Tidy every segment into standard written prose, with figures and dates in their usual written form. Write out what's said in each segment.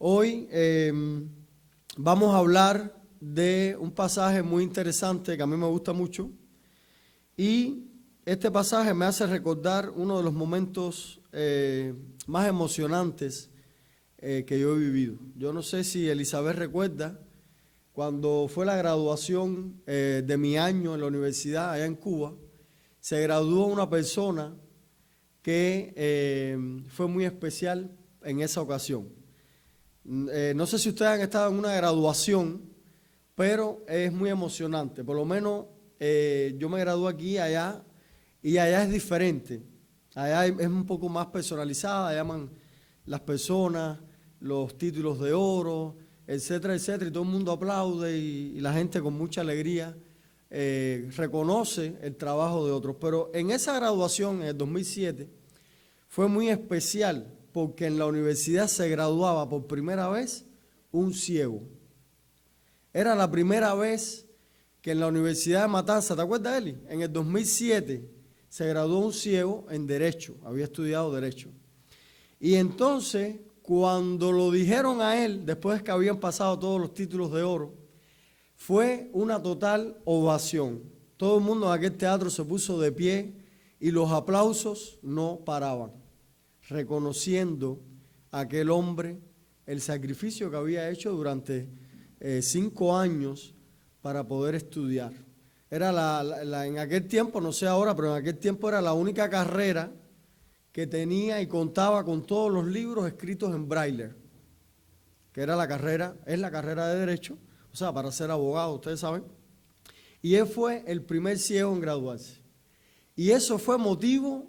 Hoy vamos a hablar de un pasaje muy interesante que a mí me gusta mucho, y este pasaje me hace recordar uno de los momentos más emocionantes que yo he vivido. Yo no sé si Elizabeth recuerda cuando fue la graduación de mi año en la universidad allá en Cuba. Se graduó una persona que fue muy especial en esa ocasión. No sé si ustedes han estado en una graduación, pero es muy emocionante. Por lo menos yo me gradué aquí, allá, y allá es diferente. Allá es un poco más personalizada, llaman las personas, los títulos de oro, etcétera, etcétera, y todo el mundo aplaude y la gente con mucha alegría reconoce el trabajo de otros. Pero en esa graduación, en el 2007, fue muy especial porque en la universidad se graduaba por primera vez un ciego. Era la primera vez que en la Universidad de Matanzas, ¿te acuerdas, Eli? En el 2007 se graduó un ciego en Derecho, había estudiado Derecho. Y entonces, cuando lo dijeron a él, después que habían pasado todos los títulos de oro, fue una total ovación. Todo el mundo en aquel teatro se puso de pie y los aplausos no paraban, reconociendo a aquel hombre el sacrificio que había hecho durante 5 años para poder estudiar. Era en aquel tiempo, no sé ahora, pero en aquel tiempo era la única carrera que tenía y contaba con todos los libros escritos en braille, que era la carrera, es la carrera de Derecho, o sea, para ser abogado, ustedes saben. Y él fue el primer ciego en graduarse. Y eso fue motivo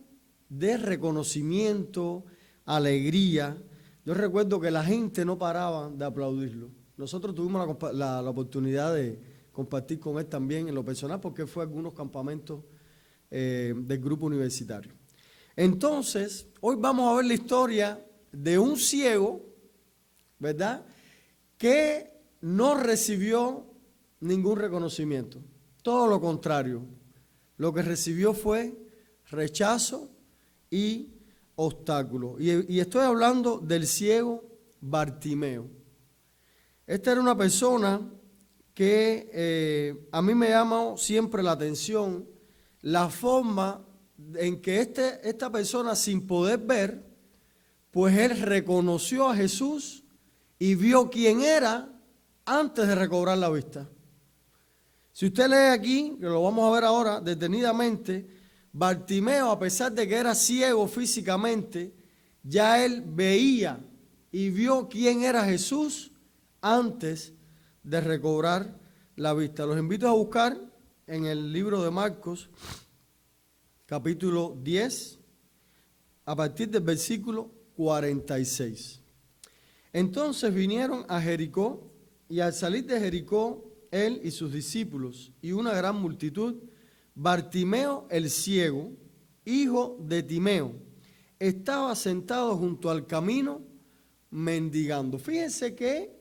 de reconocimiento, alegría. Yo recuerdo que la gente no paraba de aplaudirlo. Nosotros tuvimos la oportunidad de compartir con él también en lo personal, porque fue a algunos campamentos del grupo universitario. Entonces, hoy vamos a ver la historia de un ciego, ¿verdad?, que no recibió ningún reconocimiento. Todo lo contrario, lo que recibió fue rechazo y obstáculos. Y estoy hablando del ciego Bartimeo. Esta era una persona que a mí me llamó siempre la atención la forma en que esta persona, sin poder ver, pues él reconoció a Jesús y vio quién era antes de recobrar la vista. Si usted lee aquí, que lo vamos a ver ahora detenidamente, Bartimeo, a pesar de que era ciego físicamente, ya él veía y vio quién era Jesús antes de recobrar la vista. Los invito a buscar en el libro de Marcos, capítulo 10, a partir del versículo 46. Entonces vinieron a Jericó, y al salir de Jericó, él y sus discípulos y una gran multitud, Bartimeo el ciego, hijo de Timeo, estaba sentado junto al camino mendigando. Fíjense que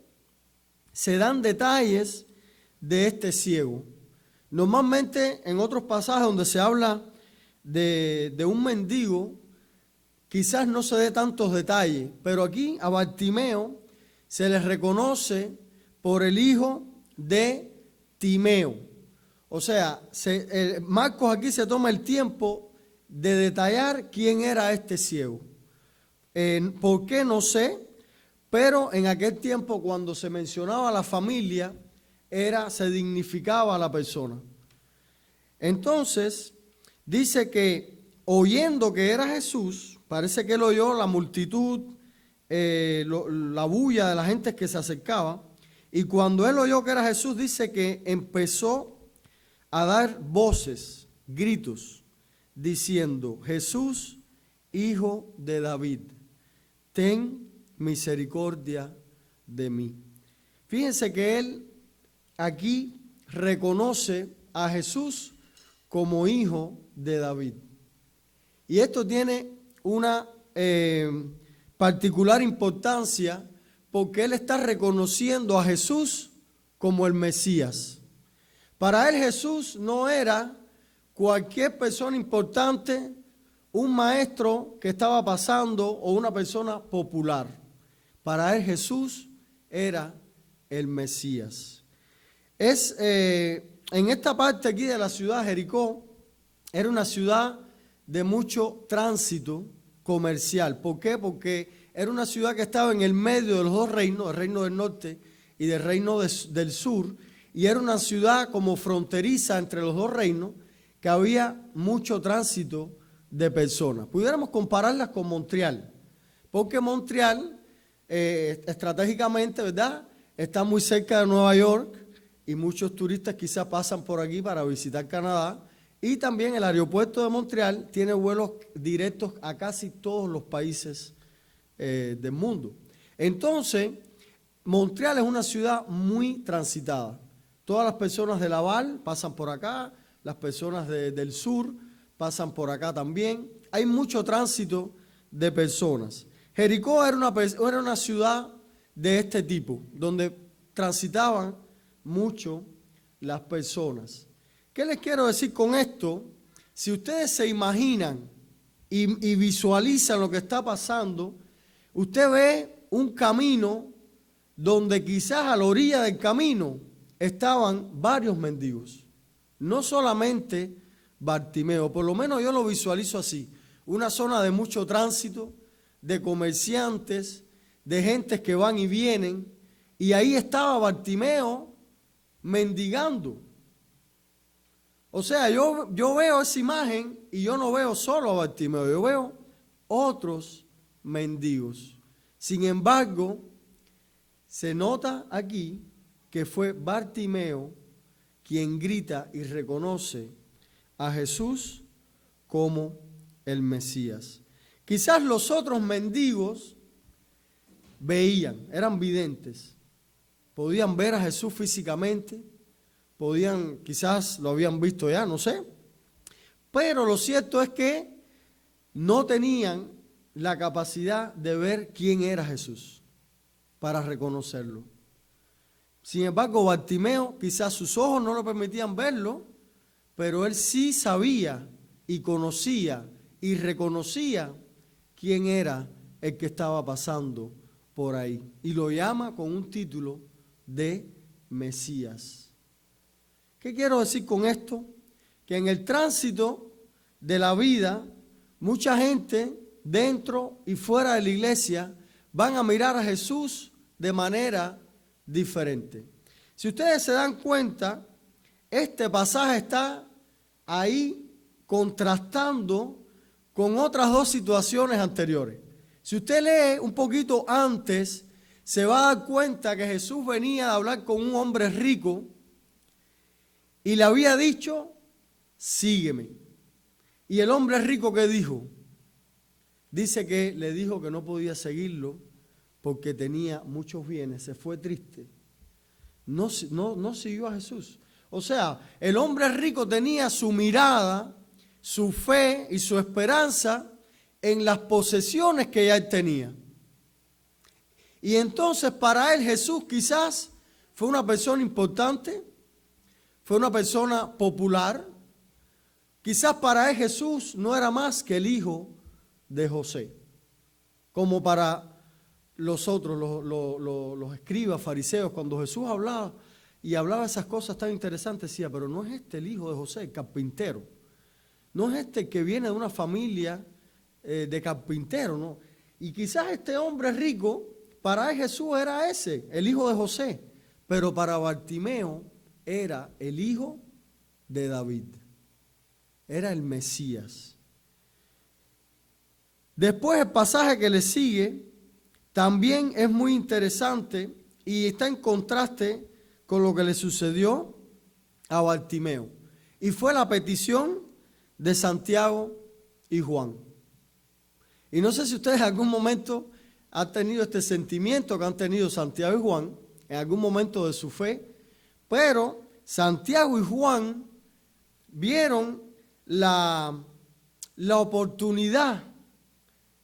se dan detalles de este ciego. Normalmente en otros pasajes donde se habla de un mendigo, quizás no se dé tantos detalles, pero aquí a Bartimeo se le reconoce por el hijo de Timeo. O sea, Marcos aquí se toma el tiempo de detallar quién era este ciego. ¿Por qué? No sé, pero en aquel tiempo cuando se mencionaba a la familia, se dignificaba a la persona. Entonces, dice que oyendo que era Jesús, parece que él oyó la multitud, la bulla de la gente que se acercaba, y cuando él oyó que era Jesús, dice que empezó a dar voces, gritos, diciendo: Jesús, hijo de David, ten misericordia de mí. Fíjense que él aquí reconoce a Jesús como hijo de David. Y esto tiene una particular importancia porque él está reconociendo a Jesús como el Mesías. Para él Jesús no era cualquier persona importante, un maestro que estaba pasando o una persona popular. Para él Jesús era el Mesías. En esta parte aquí de la ciudad de Jericó, era una ciudad de mucho tránsito comercial. ¿Por qué? Porque era una ciudad que estaba en el medio de los dos reinos, el reino del norte y del reino del sur, y era una ciudad como fronteriza entre los dos reinos, que había mucho tránsito de personas. Pudiéramos compararlas con Montreal, porque Montreal estratégicamente, ¿verdad?, está muy cerca de Nueva York y muchos turistas quizás pasan por aquí para visitar Canadá. Y también el aeropuerto de Montreal tiene vuelos directos a casi todos los países del mundo. Entonces, Montreal es una ciudad muy transitada. Todas las personas de Laval pasan por acá, las personas del sur pasan por acá también. Hay mucho tránsito de personas. Jericó era una ciudad de este tipo, donde transitaban mucho las personas. ¿Qué les quiero decir con esto? Si ustedes se imaginan y visualizan lo que está pasando, usted ve un camino donde quizás a la orilla del camino estaban varios mendigos. No solamente Bartimeo, por lo menos yo lo visualizo así. Una zona de mucho tránsito, de comerciantes, de gentes que van y vienen. Y ahí estaba Bartimeo mendigando. O sea, yo veo esa imagen y yo no veo solo a Bartimeo, yo veo otros mendigos. Sin embargo, se nota aquí que fue Bartimeo quien grita y reconoce a Jesús como el Mesías. Quizás los otros mendigos veían, eran videntes, podían ver a Jesús físicamente, quizás lo habían visto ya, no sé. Pero lo cierto es que no tenían la capacidad de ver quién era Jesús para reconocerlo. Sin embargo, Bartimeo, quizás sus ojos no lo permitían verlo, pero él sí sabía y conocía y reconocía quién era el que estaba pasando por ahí. Y lo llama con un título de Mesías. ¿Qué quiero decir con esto? Que en el tránsito de la vida, mucha gente dentro y fuera de la iglesia van a mirar a Jesús de manera diferente. Si ustedes se dan cuenta, este pasaje está ahí contrastando con otras dos situaciones anteriores. Si usted lee un poquito antes, se va a dar cuenta que Jesús venía a hablar con un hombre rico y le había dicho, sígueme. Y el hombre rico, ¿qué dijo? Dice que le dijo que no podía seguirlo porque tenía muchos bienes, se fue triste. No siguió a Jesús. O sea, el hombre rico tenía su mirada, su fe y su esperanza en las posesiones que ya él tenía. Y entonces para él Jesús quizás fue una persona importante, fue una persona popular. Quizás para él Jesús no era más que el hijo de José, como para los otros, los escribas, fariseos, cuando Jesús hablaba y hablaba esas cosas tan interesantes, decía, pero no es este el hijo de José, el carpintero. No es este el que viene de una familia de carpintero, ¿no? Y quizás este hombre rico, para él Jesús era ese, el hijo de José, pero para Bartimeo era el hijo de David, era el Mesías. Después el pasaje que le sigue también es muy interesante y está en contraste con lo que le sucedió a Bartimeo. Y fue la petición de Santiago y Juan. Y no sé si ustedes en algún momento han tenido este sentimiento que han tenido Santiago y Juan, en algún momento de su fe, pero Santiago y Juan vieron la oportunidad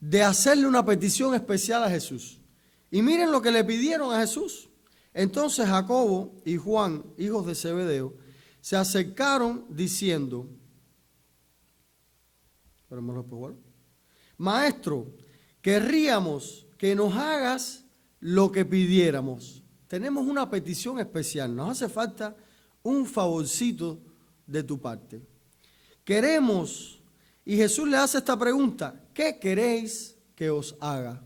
de hacerle una petición especial a Jesús. Y miren lo que le pidieron a Jesús. Entonces Jacobo y Juan, hijos de Zebedeo, se acercaron diciendo, Maestro, querríamos que nos hagas lo que pidiéramos. Tenemos una petición especial, nos hace falta un favorcito de tu parte. Queremos, y Jesús le hace esta pregunta, ¿qué queréis que os haga?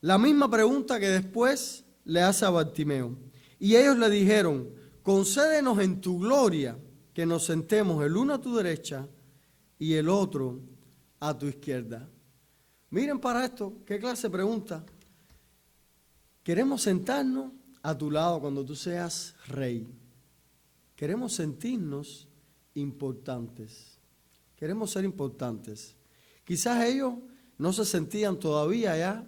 La misma pregunta que después le hace a Bartimeo. Y ellos le dijeron, concédenos en tu gloria que nos sentemos el uno a tu derecha y el otro a tu izquierda. Miren para esto, ¿qué clase de pregunta? Queremos sentarnos a tu lado cuando tú seas rey. Queremos sentirnos importantes. Queremos ser importantes. Quizás ellos no se sentían todavía ya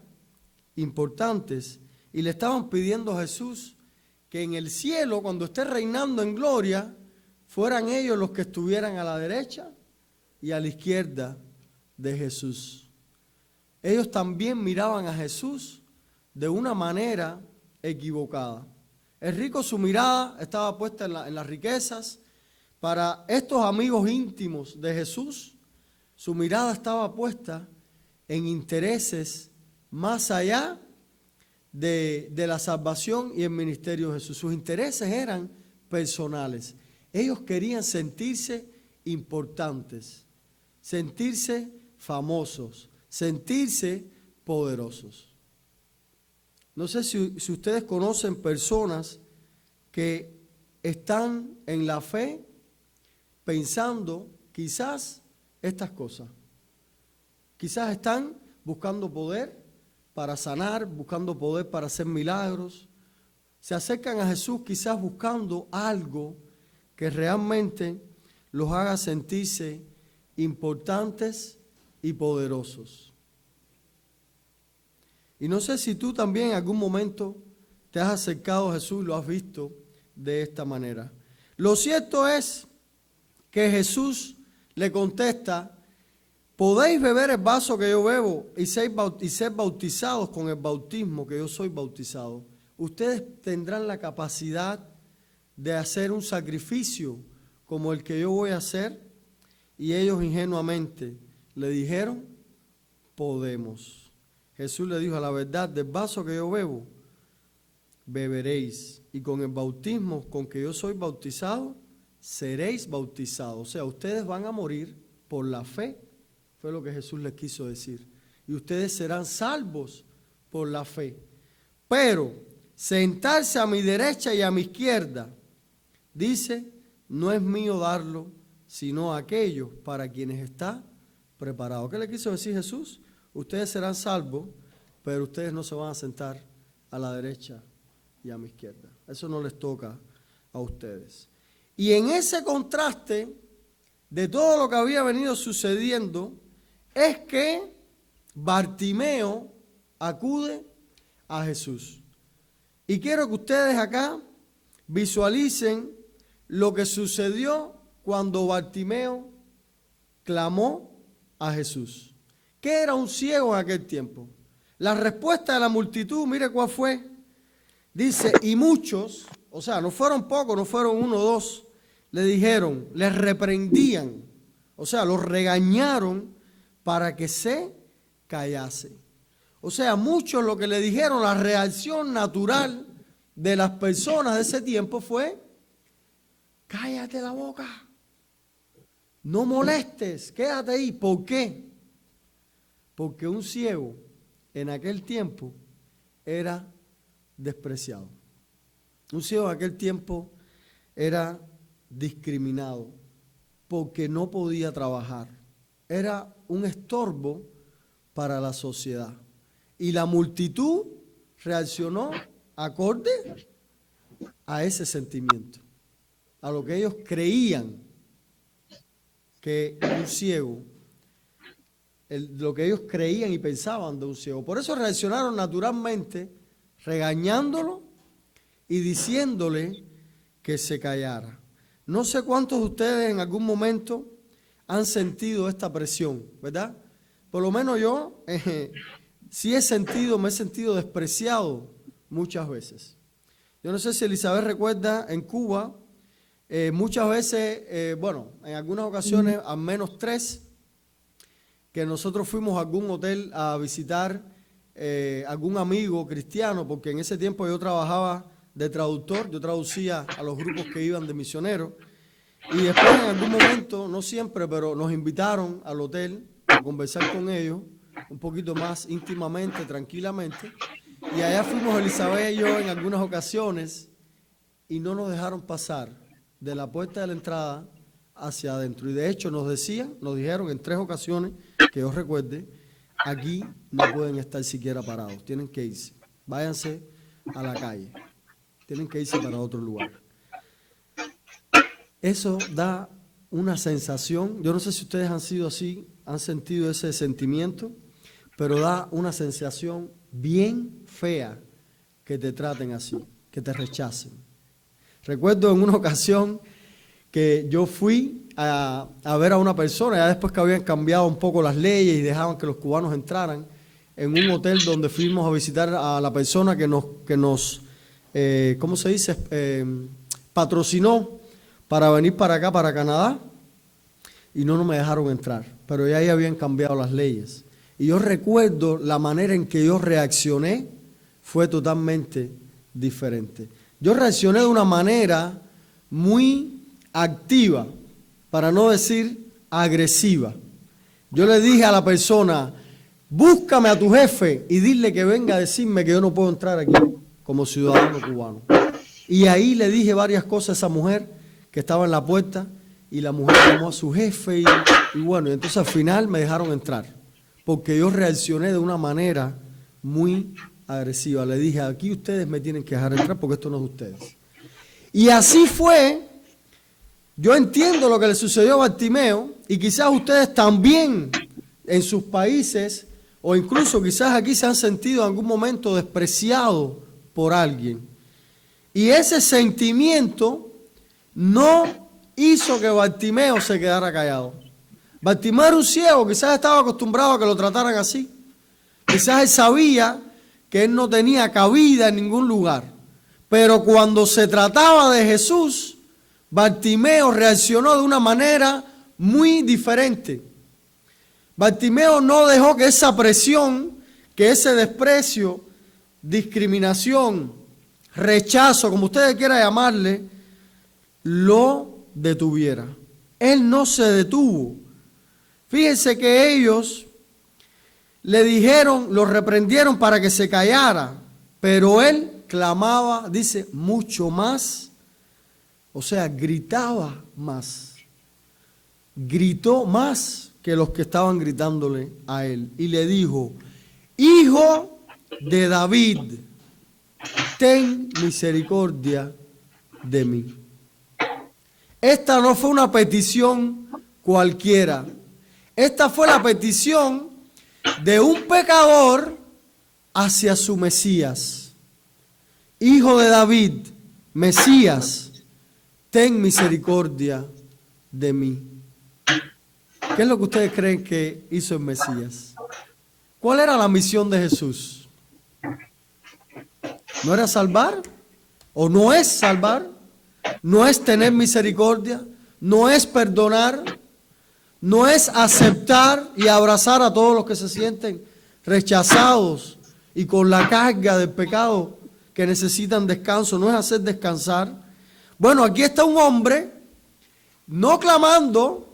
importantes y le estaban pidiendo a Jesús que en el cielo, cuando esté reinando en gloria, fueran ellos los que estuvieran a la derecha y a la izquierda de Jesús. Ellos también miraban a Jesús de una manera equivocada. El rico, su mirada estaba puesta en las riquezas. Para estos amigos íntimos de Jesús, su mirada estaba puesta en intereses más allá de la salvación y el ministerio de Jesús. Sus intereses eran personales. Ellos querían sentirse importantes, sentirse famosos, sentirse poderosos. No sé si ustedes conocen personas que están en la fe pensando quizás estas cosas. Quizás están buscando poder para sanar, buscando poder para hacer milagros. Se acercan a Jesús quizás buscando algo que realmente los haga sentirse importantes y poderosos. Y no sé si tú también en algún momento te has acercado a Jesús y lo has visto de esta manera. Lo cierto es que Jesús le contesta, podéis beber el vaso que yo bebo y ser bautizados con el bautismo que yo soy bautizado. Ustedes tendrán la capacidad de hacer un sacrificio como el que yo voy a hacer. Y ellos ingenuamente le dijeron, podemos. Jesús le dijo, a la verdad, del vaso que yo bebo, beberéis. Y con el bautismo con que yo soy bautizado, seréis bautizados. O sea, ustedes van a morir por la fe. Fue lo que Jesús les quiso decir. Y ustedes serán salvos por la fe. Pero sentarse a mi derecha y a mi izquierda, dice, no es mío darlo, sino a aquellos para quienes está preparado. ¿Qué le quiso decir Jesús? Ustedes serán salvos, pero ustedes no se van a sentar a la derecha y a mi izquierda. Eso no les toca a ustedes. Y en ese contraste de todo lo que había venido sucediendo, es que Bartimeo acude a Jesús. Y quiero que ustedes acá visualicen lo que sucedió cuando Bartimeo clamó a Jesús. ¿Qué era un ciego en aquel tiempo? La respuesta de la multitud, mire cuál fue. Dice, y muchos, o sea, no fueron pocos, no fueron uno o dos, le dijeron, les reprendían, o sea, los regañaron para que se callase. O sea, muchos lo que le dijeron, la reacción natural de las personas de ese tiempo fue, cállate la boca, no molestes, quédate ahí. ¿Por qué? Porque un ciego en aquel tiempo era despreciado. Un ciego en aquel tiempo era discriminado porque no podía trabajar. Era un estorbo para la sociedad. Y la multitud reaccionó acorde a ese sentimiento, a lo que ellos creían que un ciego, lo que ellos creían y pensaban de un ciego. Por eso reaccionaron naturalmente, regañándolo y diciéndole que se callara. No sé cuántos de ustedes en algún momento han sentido esta presión, ¿verdad? Por lo menos yo sí me he sentido despreciado muchas veces. Yo no sé si Elizabeth recuerda, en Cuba, muchas veces, en algunas ocasiones, al menos 3, que nosotros fuimos a algún hotel a visitar algún amigo cristiano, porque en ese tiempo yo trabajaba de traductor, yo traducía a los grupos que iban de misioneros, y después en algún momento, no siempre, pero nos invitaron al hotel a conversar con ellos un poquito más íntimamente, tranquilamente, y allá fuimos Elizabeth y yo en algunas ocasiones y no nos dejaron pasar de la puerta de la entrada hacia adentro. Y de hecho nos dijeron en 3 ocasiones, que yo recuerde, aquí no pueden estar siquiera parados, tienen que irse, váyanse a la calle, tienen que irse para otro lugar. Eso da una sensación, yo no sé si ustedes han sido así, han sentido ese sentimiento, pero da una sensación bien fea que te traten así, que te rechacen. Recuerdo en una ocasión que yo fui a ver a una persona, ya después que habían cambiado un poco las leyes y dejaban que los cubanos entraran, en un hotel donde fuimos a visitar a la persona que nos ¿cómo se dice? Patrocinó para venir para acá, para Canadá, y no me dejaron entrar, pero ya ahí habían cambiado las leyes. Y yo recuerdo la manera en que yo reaccioné fue totalmente diferente. Yo reaccioné de una manera muy activa, para no decir agresiva. Yo le dije a la persona, búscame a tu jefe y dile que venga a decirme que yo no puedo entrar aquí como ciudadano cubano. Y ahí le dije varias cosas a esa mujer que estaba en la puerta, y la mujer llamó a su jefe y bueno, y entonces al final me dejaron entrar, porque yo reaccioné de una manera muy agresiva. Le dije, aquí ustedes me tienen que dejar entrar porque esto no es de ustedes. Y así fue. Yo entiendo lo que le sucedió a Bartimeo, y quizás ustedes también en sus países, o incluso quizás aquí se han sentido en algún momento despreciados por alguien. Y ese sentimiento no hizo que Bartimeo se quedara callado. Bartimeo era un ciego, quizás estaba acostumbrado a que lo trataran así. Quizás él sabía que él no tenía cabida en ningún lugar. Pero cuando se trataba de Jesús, Bartimeo reaccionó de una manera muy diferente. Bartimeo no dejó que esa presión, que ese desprecio, discriminación, rechazo, como ustedes quieran llamarle, lo detuviera. Él no se detuvo. Fíjense que ellos le dijeron, lo reprendieron para que se callara, pero él clamaba, dice, mucho más, o sea, gritaba más. Gritó más que los que estaban gritándole a él. Y le dijo, Hijo de David, ten misericordia de mí. Esta no fue una petición cualquiera. Esta fue la petición de un pecador hacia su Mesías. Hijo de David, Mesías, ten misericordia de mí. ¿Qué es lo que ustedes creen que hizo el Mesías? ¿Cuál era la misión de Jesús? ¿No era salvar? ¿O no es salvar? ¿No es tener misericordia? ¿No es perdonar? ¿No es aceptar y abrazar a todos los que se sienten rechazados y con la carga del pecado que necesitan descanso? ¿No es hacer descansar? Bueno, aquí está un hombre no clamando,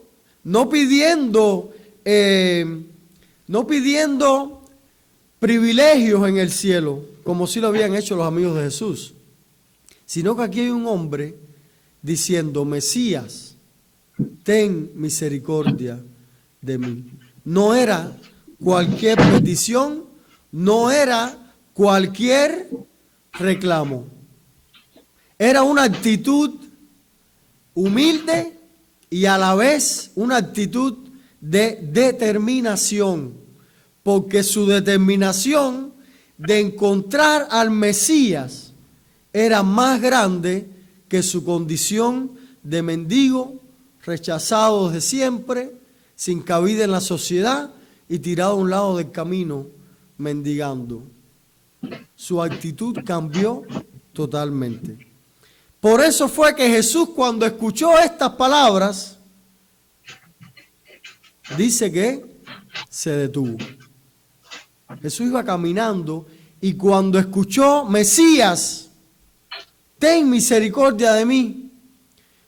no pidiendo privilegios en el cielo, como si lo habían hecho los amigos de Jesús, sino que aquí hay un hombre diciendo, Mesías, ten misericordia de mí. No era cualquier petición, no era cualquier reclamo. Era una actitud humilde y a la vez una actitud de determinación, porque su determinación de encontrar al Mesías era más grande que su condición de mendigo, rechazado de siempre, sin cabida en la sociedad y tirado a un lado del camino mendigando. Su actitud cambió totalmente. Por eso fue que Jesús, cuando escuchó estas palabras, dice que se detuvo. Jesús iba caminando y cuando escuchó, Mesías, ten misericordia de mí,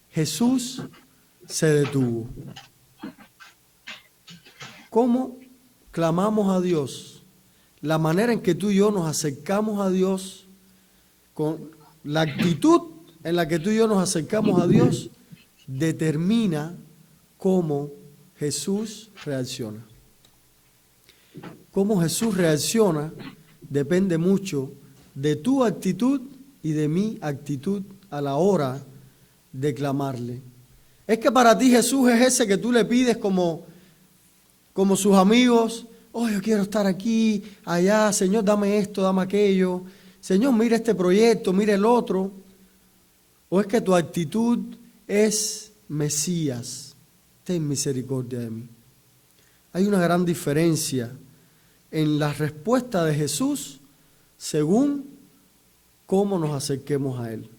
Jesús se detuvo. ¿Cómo clamamos a Dios? La manera en que tú y yo nos acercamos a Dios, con la actitud en la que tú y yo nos acercamos a Dios, determina cómo Jesús reacciona. Cómo Jesús reacciona depende mucho de tu actitud y de mi actitud a la hora de clamarle. Es que para ti Jesús es ese que tú le pides como sus amigos. Oh, yo quiero estar aquí, allá, Señor, dame esto, dame aquello. Señor, mira este proyecto, mira el otro. ¿O es que tu actitud es Mesías? Ten misericordia de mí. Hay una gran diferencia en la respuesta de Jesús según cómo nos acerquemos a Él.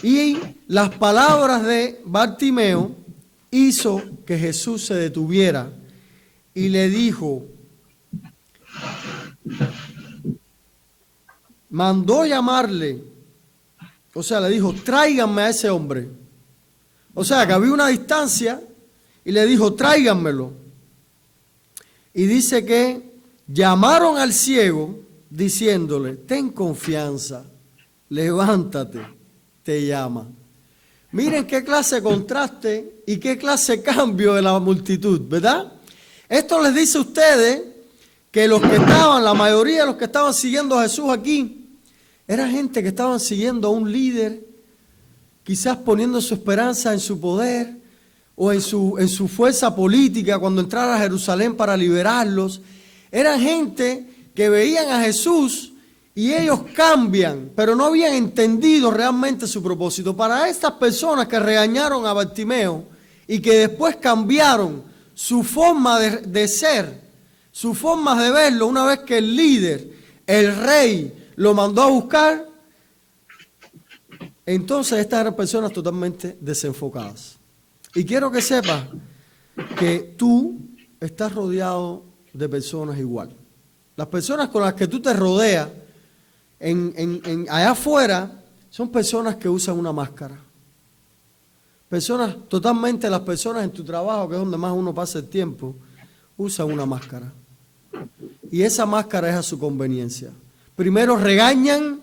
Y las palabras de Bartimeo hizo que Jesús se detuviera y le dijo, mandó llamarle, o sea, le dijo, tráiganme a ese hombre. O sea, que había una distancia y le dijo, tráiganmelo. Y dice que llamaron al ciego diciéndole, ten confianza, levántate, te llama. Miren qué clase de contraste y qué clase de cambio de la multitud, ¿verdad? Esto les dice a ustedes que los que estaban, la mayoría de los que estaban siguiendo a Jesús aquí, era gente que estaban siguiendo a un líder, quizás poniendo su esperanza en su poder o en su fuerza política cuando entrara a Jerusalén para liberarlos. Era gente que veían a Jesús y ellos cambian, pero no habían entendido realmente su propósito. Para estas personas que regañaron a Bartimeo y que después cambiaron su forma de ser, su forma de verlo, una vez que el líder, el rey, lo mandó a buscar, entonces estas eran personas totalmente desenfocadas. Y quiero que sepas que tú estás rodeado de personas igual. Las personas con las que tú te rodeas allá afuera son personas que usan una máscara. Las personas en tu trabajo, que es donde más uno pasa el tiempo, usan una máscara. Y esa máscara es a su conveniencia. Primero regañan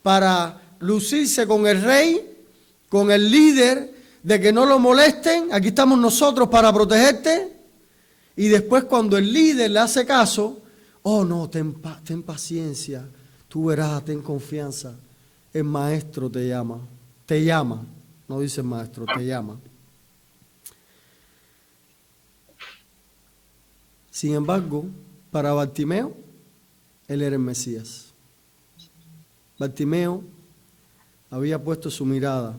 para lucirse con el rey, con el líder, de que no lo molesten, aquí estamos nosotros para protegerte. Y después cuando el líder le hace caso, oh no, ten paciencia, tú verás, ten confianza. El maestro te llama, no dice el maestro, te llama. Sin embargo, para Bartimeo, él era el Mesías. Bartimeo había puesto su mirada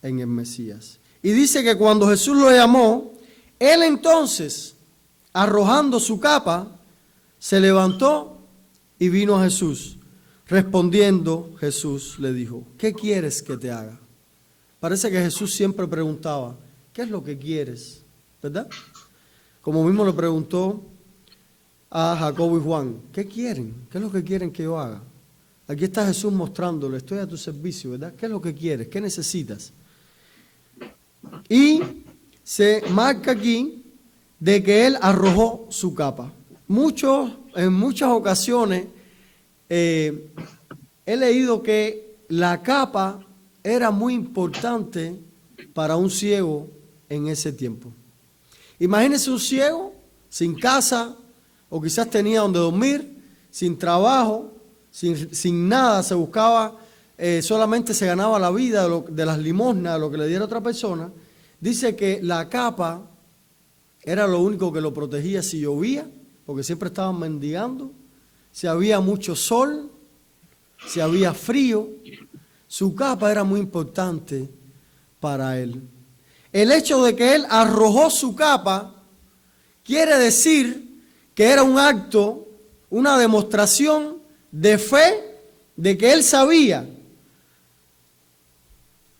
en el Mesías. Y dice que cuando Jesús lo llamó, él entonces, arrojando su capa, se levantó y vino a Jesús. Respondiendo, Jesús le dijo, ¿qué quieres que te haga? Parece que Jesús siempre preguntaba, ¿qué es lo que quieres? ¿Verdad? Como mismo le preguntó a Jacobo y Juan, ¿qué quieren? ¿Qué es lo que quieren que yo haga? Aquí está Jesús mostrándole, estoy a tu servicio, ¿verdad? ¿Qué es lo que quieres? ¿Qué necesitas? Y se marca aquí de que él arrojó su capa. En muchas ocasiones he leído que la capa era muy importante para un ciego en ese tiempo. Imagínense un ciego sin casa, o quizás tenía donde dormir, sin trabajo, sin nada, se buscaba, solamente se ganaba la vida de las limosnas, de lo que le diera otra persona. Dice que la capa era lo único que lo protegía si llovía, porque siempre estaban mendigando, si había mucho sol, si había frío. Su capa era muy importante para él. El hecho de que él arrojó su capa quiere decir que era un acto, una demostración de fe, de que él sabía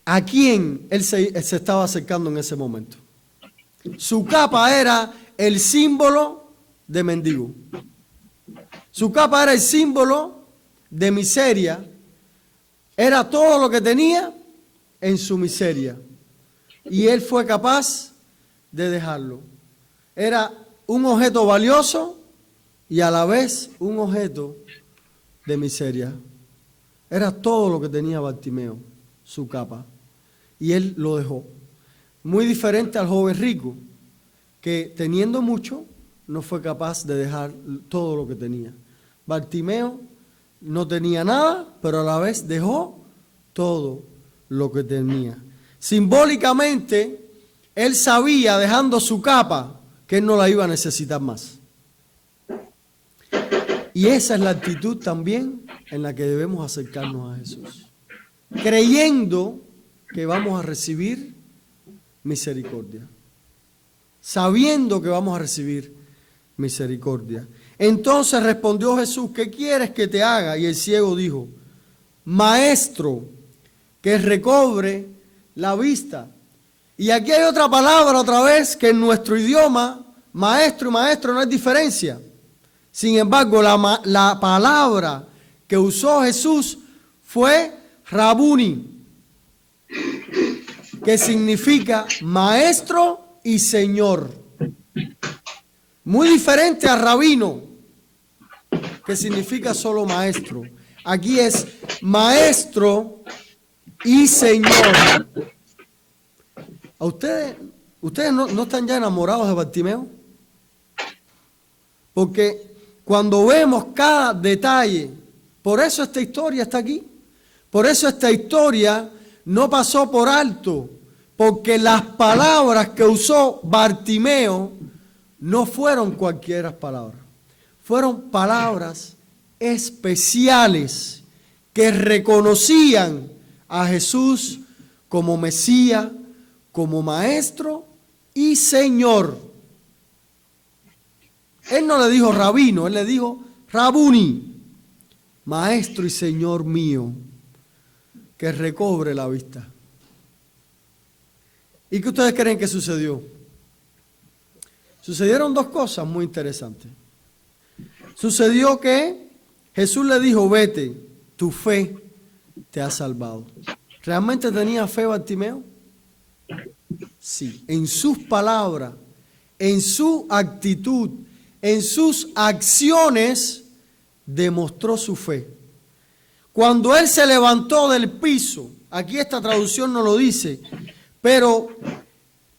a quién él se estaba acercando en ese momento. Su capa era el símbolo de mendigo. Su capa era el símbolo de miseria. Era todo lo que tenía en su miseria. Y él fue capaz de dejarlo. Era un objeto valioso y a la vez un objeto de miseria. Era todo lo que tenía Bartimeo, su capa. Y él lo dejó. Muy diferente al joven rico, que teniendo mucho, no fue capaz de dejar todo lo que tenía. Bartimeo no tenía nada, pero a la vez dejó todo lo que tenía. Simbólicamente, él sabía, dejando su capa, que él no la iba a necesitar más. Y esa es la actitud también en la que debemos acercarnos a Jesús, creyendo que vamos a recibir misericordia, sabiendo que vamos a recibir misericordia. Entonces respondió Jesús: ¿qué quieres que te haga? Y el ciego dijo: Maestro, que recobre la vista. Y aquí hay otra palabra otra vez que en nuestro idioma, maestro y maestro no hay diferencia. Sin embargo, la palabra que usó Jesús fue Rabuni, que significa maestro y señor. Muy diferente a rabino, que significa solo maestro. Aquí es maestro y señor. ¿A ustedes no están ya enamorados de Bartimeo? Porque cuando vemos cada detalle, por eso esta historia está aquí. Por eso esta historia no pasó por alto, porque las palabras que usó Bartimeo no fueron cualquier palabra. Fueron palabras especiales que reconocían a Jesús como Mesías, como Maestro y Señor. Él no le dijo rabino, él le dijo Rabuni, Maestro y Señor mío, que recobre la vista. ¿Y qué ustedes creen que sucedió? Sucedieron dos cosas muy interesantes. Sucedió que Jesús le dijo: vete, tu fe te ha salvado. ¿Realmente tenía fe Bartimeo? Sí, en sus palabras, en su actitud, en sus acciones, demostró su fe. Cuando él se levantó del piso, aquí esta traducción no lo dice, pero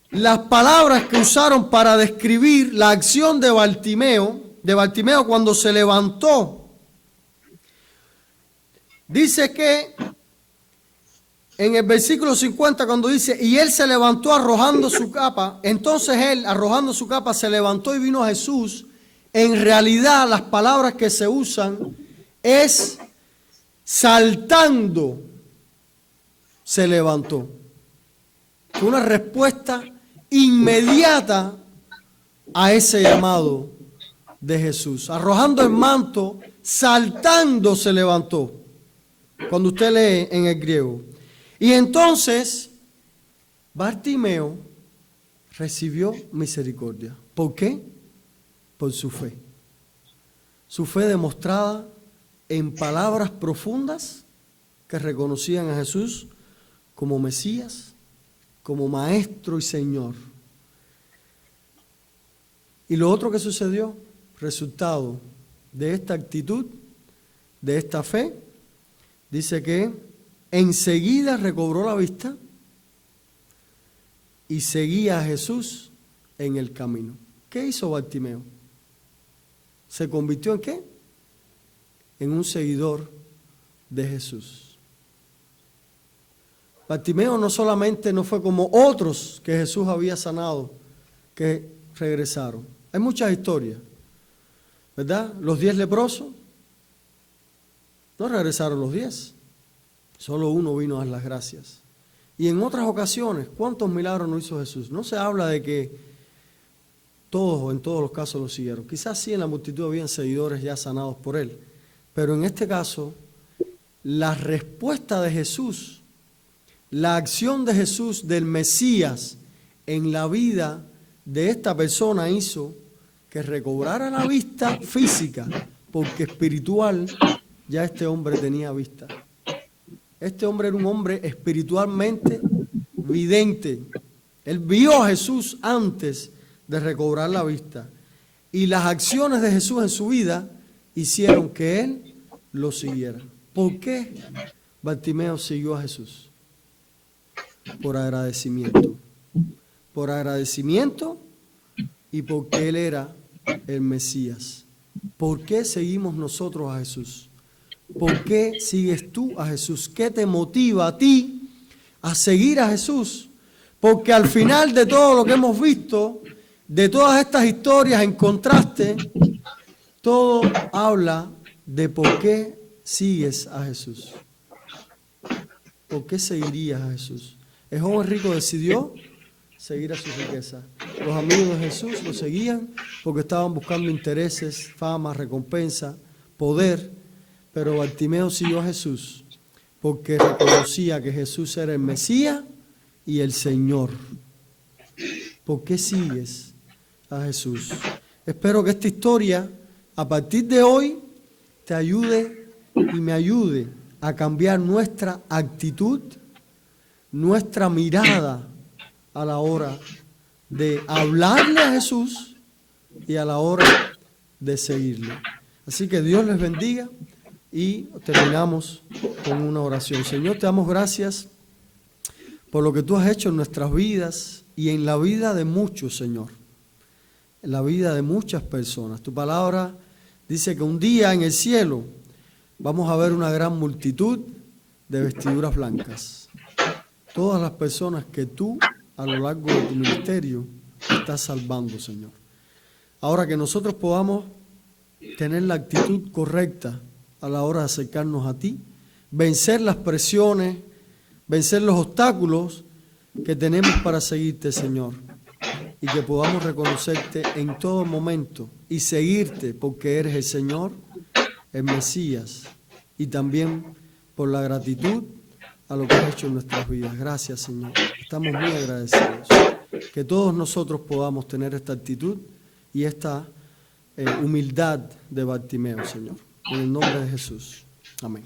las palabras que usaron para describir la acción de Bartimeo cuando se levantó, dice que en el versículo 50 cuando dice: y él se levantó arrojando su capa, entonces él arrojando su capa se levantó y vino a Jesús. En realidad las palabras que se usan es saltando se levantó. Fue una respuesta inmediata a ese llamado de Jesús. Arrojando el manto, saltando se levantó. Cuando usted lee en el griego. Y entonces Bartimeo recibió misericordia. ¿Por qué? Por su fe. Su fe demostrada en palabras profundas que reconocían a Jesús como Mesías, como Maestro y Señor. Y lo otro que sucedió, resultado de esta actitud, de esta fe, dice que enseguida recobró la vista y seguía a Jesús en el camino. ¿Qué hizo Bartimeo? ¿Se convirtió en qué? En un seguidor de Jesús. Bartimeo no solamente no fue como otros que Jesús había sanado, que regresaron. Hay muchas historias, ¿verdad? Los 10 leprosos, no regresaron los 10. Solo uno vino a dar las gracias. Y en otras ocasiones, ¿cuántos milagros no hizo Jesús? No se habla de que todos, en todos los casos, lo siguieron. Quizás sí en la multitud habían seguidores ya sanados por él. Pero en este caso, la respuesta de Jesús, la acción de Jesús, del Mesías, en la vida de esta persona hizo que recobrara la vista física, porque espiritual ya este hombre tenía vista. Este hombre era un hombre espiritualmente vidente. Él vio a Jesús antes de recobrar la vista. Y las acciones de Jesús en su vida hicieron que él lo siguiera. ¿Por qué Bartimeo siguió a Jesús? Por agradecimiento. Por agradecimiento y porque él era el Mesías. ¿Por qué seguimos nosotros a Jesús? ¿Por qué sigues tú a Jesús? ¿Qué te motiva a ti a seguir a Jesús? Porque al final de todo lo que hemos visto, de todas estas historias en contraste, todo habla de por qué sigues a Jesús. ¿Por qué seguirías a Jesús? El joven rico decidió seguir a su riqueza. Los amigos de Jesús lo seguían porque estaban buscando intereses, fama, recompensa, poder. Pero Bartimeo siguió a Jesús porque reconocía que Jesús era el Mesías y el Señor. ¿Por qué sigues a Jesús? Espero que esta historia, a partir de hoy, te ayude y me ayude a cambiar nuestra actitud, nuestra mirada a la hora de hablarle a Jesús y a la hora de seguirle. Así que Dios les bendiga y terminamos con una oración. Señor, te damos gracias por lo que tú has hecho en nuestras vidas y en la vida de muchos, Señor, en la vida de muchas personas. Tu palabra dice que un día en el cielo vamos a ver una gran multitud de vestiduras blancas. Todas las personas que tú a lo largo de tu ministerio estás salvando, Señor. Ahora que nosotros podamos tener la actitud correcta a la hora de acercarnos a ti, vencer las presiones, vencer los obstáculos que tenemos para seguirte, Señor, y que podamos reconocerte en todo momento y seguirte porque eres el Señor, el Mesías, y también por la gratitud a lo que has hecho en nuestras vidas. Gracias, Señor. Estamos muy agradecidos. Que todos nosotros podamos tener esta actitud y esta humildad de Bartimeo, Señor. En el nombre de Jesús. Amén.